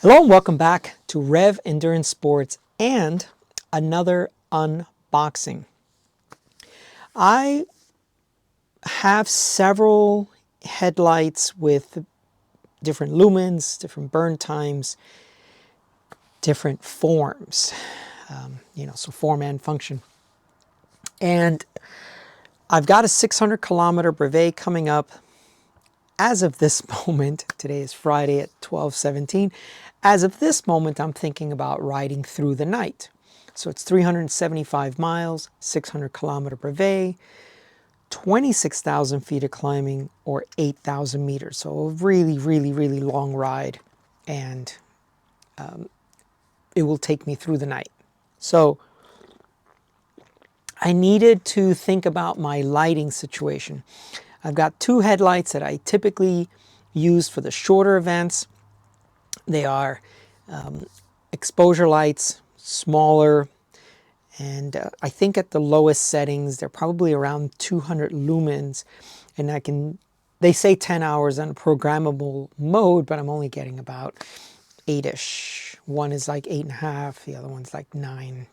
Hello and welcome back to Rev Endurance Sports and another unboxing. I have several headlights with different lumens, different burn times, different forms, so form and function. And I've got a 600 kilometer Brevet coming up. As of this moment, today is Friday at 12:17. As of this moment, I'm thinking about riding through the night. So it's 375 miles, 600 kilometer Brevet, 26,000 feet of climbing or 8,000 meters. So a really, really, really long ride, and it will take me through the night. So I needed to think about my lighting situation. I've got two headlights that I typically use for the shorter events. They are exposure lights, smaller, and I think at the lowest settings, they're probably around 200 lumens. And they say 10 hours on a programmable mode, but I'm only getting about 8-ish. One is like 8.5, the other one's like 9.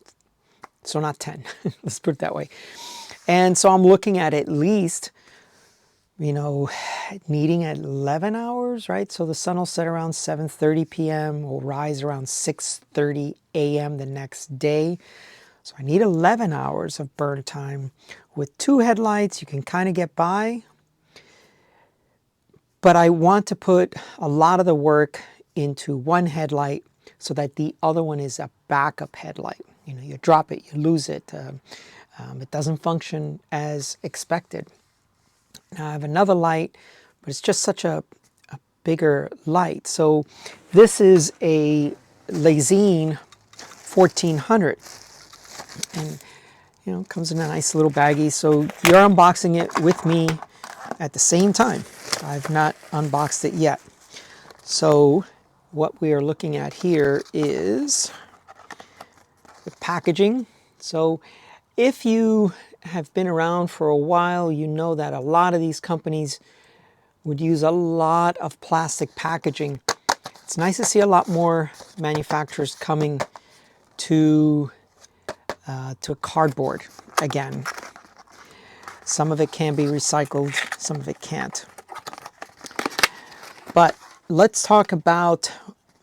So not 10, let's put it that way. And so I'm looking at least, needing 11 hours, right? So the sun will set around 7:30 p.m., will rise around 6:30 a.m. the next day. So I need 11 hours of burn time. With two headlights, you can kind of get by. But I want to put a lot of the work into one headlight so that the other one is a backup headlight. You drop it, you lose it. It doesn't function as expected. Now I have another light, but it's just such a bigger light. So this is a Lezyne 1400. And it comes in a nice little baggie. So you're unboxing it with me at the same time. I've not unboxed it yet. So what we are looking at here is the packaging. So if you have been around for a while, you know that a lot of these companies would use a lot of plastic packaging. It's nice to see a lot more manufacturers coming to cardboard again. Some of it can be recycled, some of it can't. But let's talk about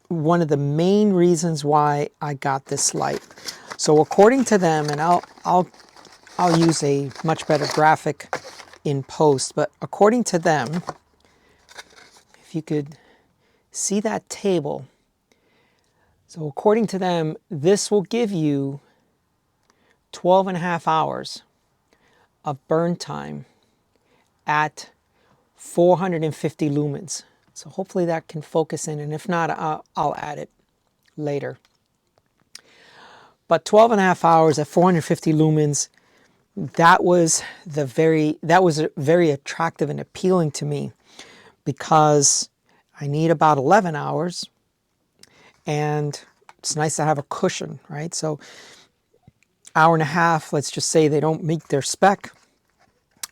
one of the main reasons why I got this light. So according to them, and I'll use a much better graphic in post, but according to them, if you could see that table. So according to them, this will give you 12.5 hours of burn time at 450 lumens. So hopefully that can focus in, and if not, I'll add it later. But 12.5 hours at 450 lumens, that was very attractive and appealing to me, because I need about 11 hours, and it's nice to have a cushion, right? So hour and a half, let's just say they don't meet their spec,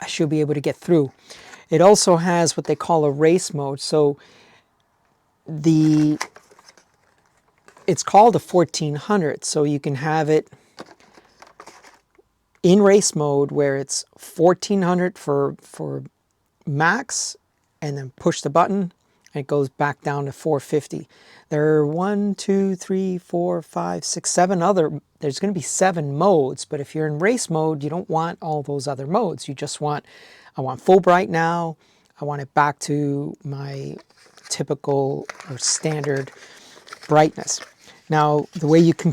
I should be able to get through. It also has what they call a race mode. So it's called a 1400. So you can have it in race mode where it's 1400 for max, and then push the button and it goes back down to 450. There are 1, 2, 3, 4, 5, 6, 7 other, there's going to be 7 modes, but if you're in race mode, you don't want all those other modes. You just want, I want full bright now, I want it back to my typical or standard brightness. Now, the way you can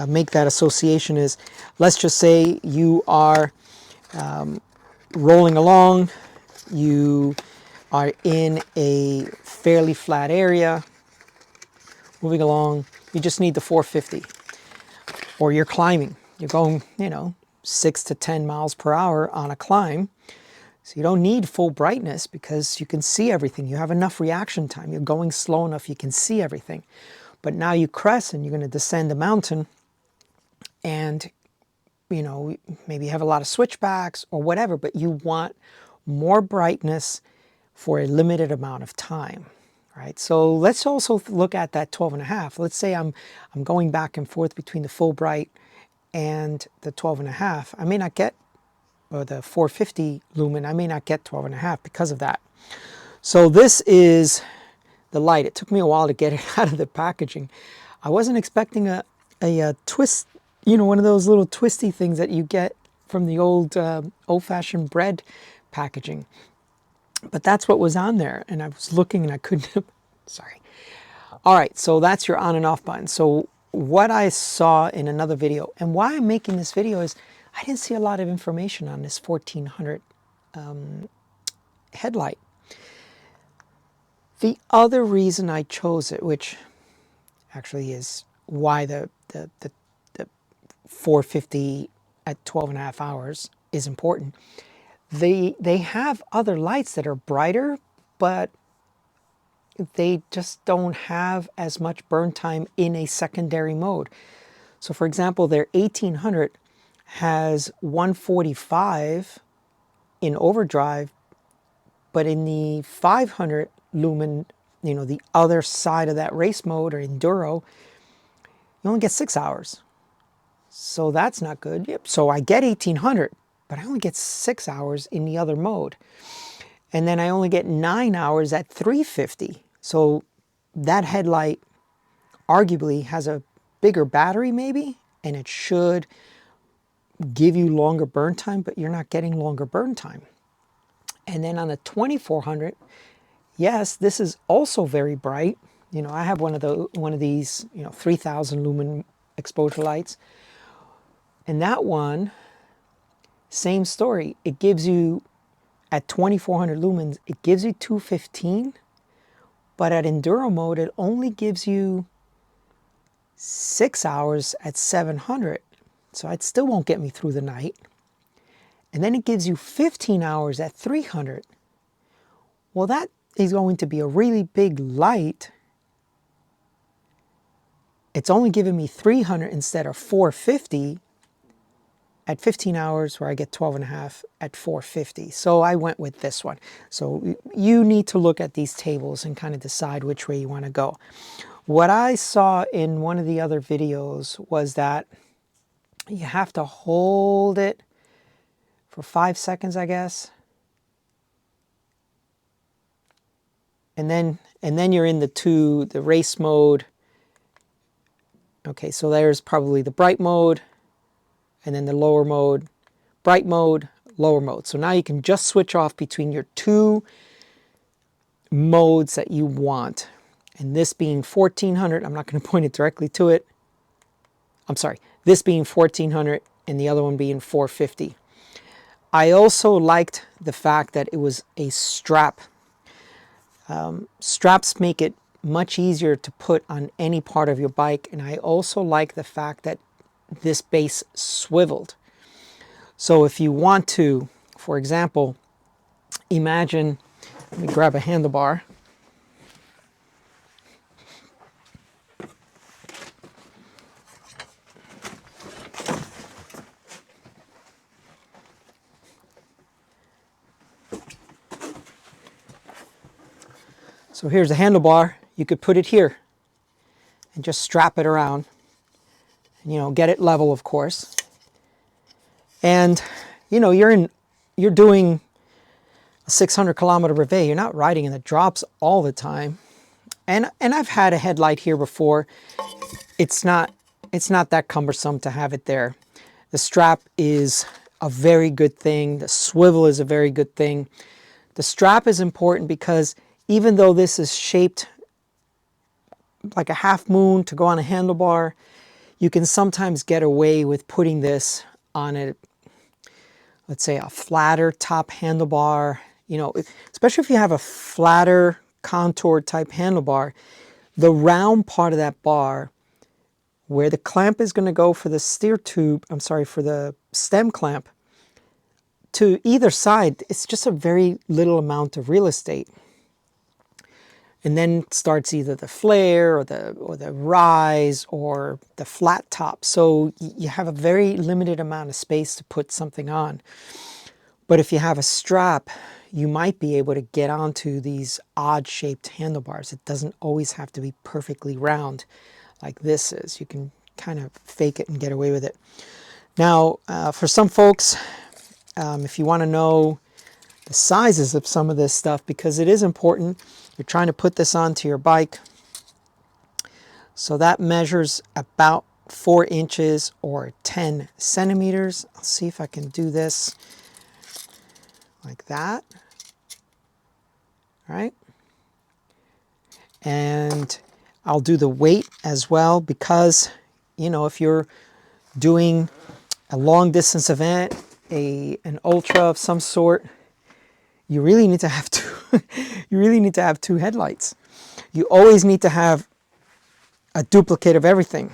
make that association is, let's just say you are rolling along, you are in a fairly flat area, moving along, you just need the 450. Or you're climbing, you're going, 6 to 10 miles per hour on a climb. So you don't need full brightness because you can see everything. You have enough reaction time. You're going slow enough, you can see everything. But now you crest and you're going to descend a mountain, and maybe you have a lot of switchbacks or whatever, but you want more brightness for a limited amount of time, All right, so let's also look at that 12.5. Let's say I'm going back and forth between the full bright and the 12.5. I may not get, or the 450 lumen, I may not get 12.5 because of that. So this is the light. It took me a while to get it out of the packaging. I wasn't expecting a twist, you know, one of those little twisty things that you get from the old-fashioned bread packaging. But that's what was on there, and I was looking and I couldn't, sorry. All right, so that's your on and off button. So what I saw in another video, and why I'm making this video, is I didn't see a lot of information on this 1400 headlight. The other reason I chose it, which actually is why the 450 at 12.5 hours is important. They have other lights that are brighter, but they just don't have as much burn time in a secondary mode. So for example, their 1800 has 145 in overdrive, but in the 500 lumen, you know, the other side of that race mode or enduro, you only get 6 hours. So that's not good. Yep. So I get 1800, but I only get 6 hours in the other mode. And then I only get 9 hours at 350. So that headlight arguably has a bigger battery maybe, and it should give you longer burn time, but you're not getting longer burn time. And then on the 2400, yes, this is also very bright. You know, I have one of these, you know, 3000 lumen exposure lights. And that one, same story. It gives you, at 2400 lumens, it gives you 215, but at enduro mode, it only gives you 6 hours at 700. So it still won't get me through the night. And then it gives you 15 hours at 300. Well, that is going to be a really big light. It's only giving me 300 instead of 450 at 15 hours, where I get 12.5 at 450. So I went with this one. So you need to look at these tables and kind of decide which way you want to go. What I saw in one of the other videos was that you have to hold it for 5 seconds, I guess. And then you're in the race mode. Okay, so there's probably the bright mode, and then the lower mode, bright mode, lower mode. So now you can just switch off between your two modes that you want. And this being 1400, I'm not going to point it directly to it. I'm sorry, this being 1400 and the other one being 450. I also liked the fact that it was a strap. Straps make it much easier to put on any part of your bike, and I also like the fact that this base swiveled. So if you want to, for example, imagine, let me grab a handlebar. So here's a handlebar. You could put it here and just strap it around. You know, get it level, of course. And you know, you're doing a 600 kilometer brevet. You're not riding in the drops all the time. And I've had a headlight here before. It's not that cumbersome to have it there. The strap is a very good thing. The swivel is a very good thing. The strap is important because even though this is shaped like a half moon to go on a handlebar, you can sometimes get away with putting this on a, let's say, a flatter top handlebar. You know, especially if you have a flatter contour type handlebar, the round part of that bar where the clamp is going to go for the steer tube, I'm sorry, for the stem clamp, to either side, it's just a very little amount of real estate. And then starts either the flare or the rise or the flat top. So you have a very limited amount of space to put something on. But if you have a strap, you might be able to get onto these odd shaped handlebars. It doesn't always have to be perfectly round like this is. You can kind of fake it and get away with it. Now, for some folks, if you want to know the sizes of some of this stuff, because it is important, you're trying to put this onto your bike. So that measures about 4 inches or 10 centimeters. I'll see if I can do this like that. All right. And I'll do the weight as well, because, you know, if you're doing a long distance event, an ultra of some sort, you really need to have you really need to have 2 headlights. You always need to have a duplicate of everything.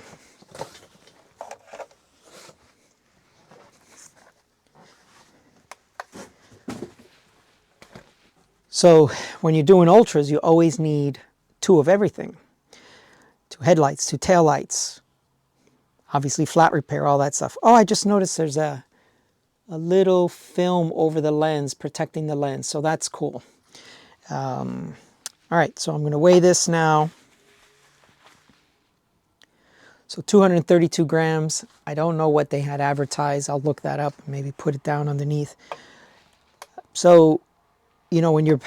So when you're doing ultras, you always need 2 of everything. 2 headlights, 2 taillights, obviously flat repair, all that stuff. Oh, I just noticed there's a little film over the lens protecting the lens, so that's cool. All right, so I'm going to weigh this now. So 232 grams. I don't know what they had advertised. I'll look that up, maybe put it down underneath. So, you know, when you're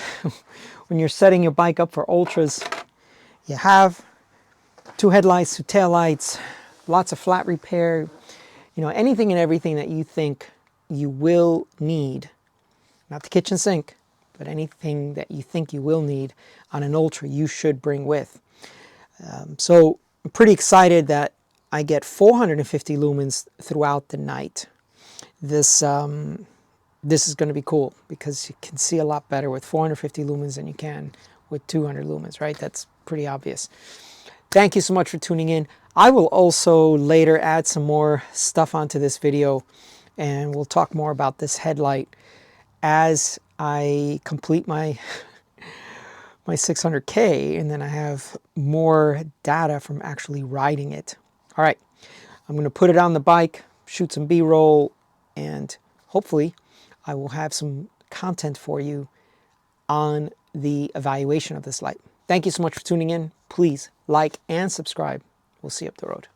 when you're setting your bike up for ultras, you have 2 headlights, 2 taillights, lots of flat repair, you know, anything and everything that you think you will need. Not the kitchen sink, but anything that you think you will need on an ultra, you should bring with. So I'm pretty excited that I get 450 lumens throughout the night. This is going to be cool, because you can see a lot better with 450 lumens than you can with 200 lumens, right? That's pretty obvious. Thank you so much for tuning in. I will also later add some more stuff onto this video, and we'll talk more about this headlight as I complete my 600K, and then I have more data from actually riding it. All right, I'm going to put it on the bike, shoot some B-roll, and hopefully I will have some content for you on the evaluation of this light. Thank you so much for tuning in. Please like and subscribe. We'll see you up the road.